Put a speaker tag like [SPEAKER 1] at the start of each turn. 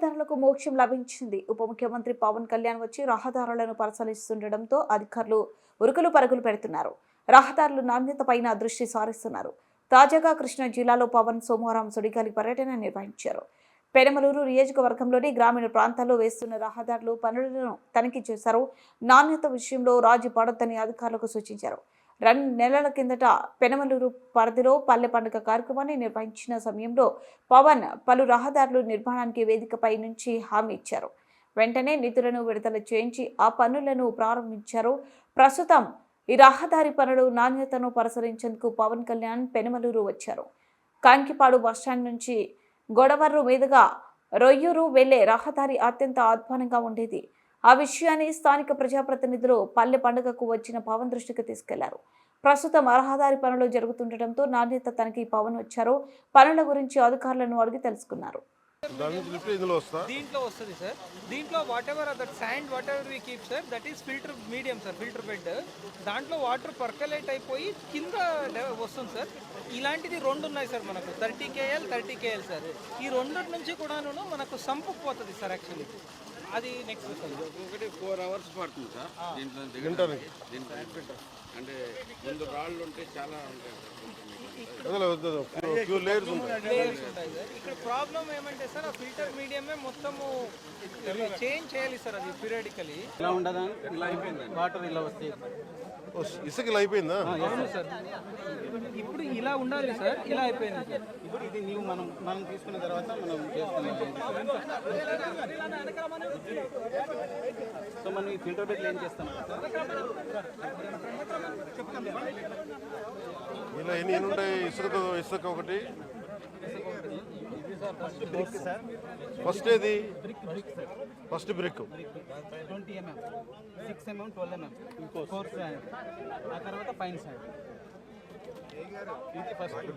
[SPEAKER 1] రహదారులకు మోక్షం లభించింది. ఉప ముఖ్యమంత్రి పవన్ కళ్యాణ్ వచ్చి రహదారులను పరిశీలిస్తుండటంతో అధికారులు ఉరుకులు పరుగులు పెడుతున్నారు. రహదారుల నాణ్యతపైన దృష్టి సారిస్తున్నారు. తాజాగా కృష్ణా జిల్లాలో పవన్ సోమవారం సుడిగాలి పర్యటన నిర్వహించారు. పెనమలూరు నియోజకవర్గంలోని గ్రామీణ ప్రాంతాల్లో వేస్తున్న రహదారులు పనులను తనిఖీ చేశారు. నాణ్యత విషయంలో రాజీ పడొద్దని అధికారులకు సూచించారు. 2 నెలల కిందట పెనమలూరు పరిధిలో పల్లె పండుగ కార్యక్రమాన్ని నిర్వహించిన సమయంలో పవన్ పలు రహదారుల నిర్మాణానికి వేదికపై నుంచి హామీ ఇచ్చారు. వెంటనే నిధులను విడుదల చేయించి ఆ పనులను ప్రారంభించారు. ప్రస్తుతం ఈ రహదారి పనుల నాణ్యతను పరిశీలించేందుకు పవన్ కళ్యాణ్ పెనమలూరు వచ్చారు. కాంకిపాడు బస్టాండ్ నుంచి గొడవర్రు మీదుగా రొయ్యూరు వెళ్లే రహదారి అత్యంత అధ్వానంగా ఉండేది. ఆ విషయాన్ని స్థానిక ప్రజాప్రతినిధులు పల్లె పండుగకు వచ్చిన పవన్ దృష్టికి తీసుకెళ్లారు. ప్రస్తుతం రహదారి పనులు జరుగుతుండటంతో నాణ్యత తనకి పవన్ వచ్చారు. పనుల గురించి అధికారులను అడిగి తెలుసుకున్నారు.
[SPEAKER 2] దీంట్లో వస్తుంది సార్. దీంట్లో whatever that sand whatever we keep sir, that is filter medium sir, filter bed. దాంట్లో వాటర్ పర్కలేట్ అయిపోయి కింద వస్తుంది సార్. ఇలాంటిది 2 ఉన్నాయి సార్ మనకు, 30 KL సార్. ఈ 2 నుంచి కూడాను మనకు సంపుకు పోతుంది సార్. యాక్చువల్లీ అది నెక్స్ట్
[SPEAKER 3] ఒకటి 4 అవర్స్ పడుతుంది సార్ దీంట్లో అంటే ముందు రాళ్ళు ఉంటే చాలా ఉంటాయి.
[SPEAKER 2] ఇక్కడ ప్రాబ్లం ఏమంటే సార్, ఆ ఫిల్టర్ మీడియమే మొత్తము చేంజ్ చేయాలి సార్. అది పీరియాడికలీ
[SPEAKER 4] ఇలా ఉండదా, ఇలా అయిపోయింది. వాటర్ ఇలా వస్తాయి,
[SPEAKER 5] ఇసుక ఇలా అయిపోయిందా?
[SPEAKER 2] అవును సార్. ఇప్పుడు ఇలా ఉండాలి సార్, ఇలా అయిపోయింది సార్.
[SPEAKER 4] ఇప్పుడు ఇది నీవు మనం తీసుకున్న తర్వాత మనం చేస్తున్నాం. సో మనం ఈ ఫిల్టర్ బెడ్లు ఏం చేస్తాం?
[SPEAKER 5] ఇలా ఎన్ని ఉంటాయి? ఇసుక ఒకటి, ఫస్ట్ ఏది? First brick
[SPEAKER 4] 20 mm, 6 mm, 12 mm, course sand, ఆ తర్వాత ఫైన్ శాండ్. ఇది ఫస్ట్.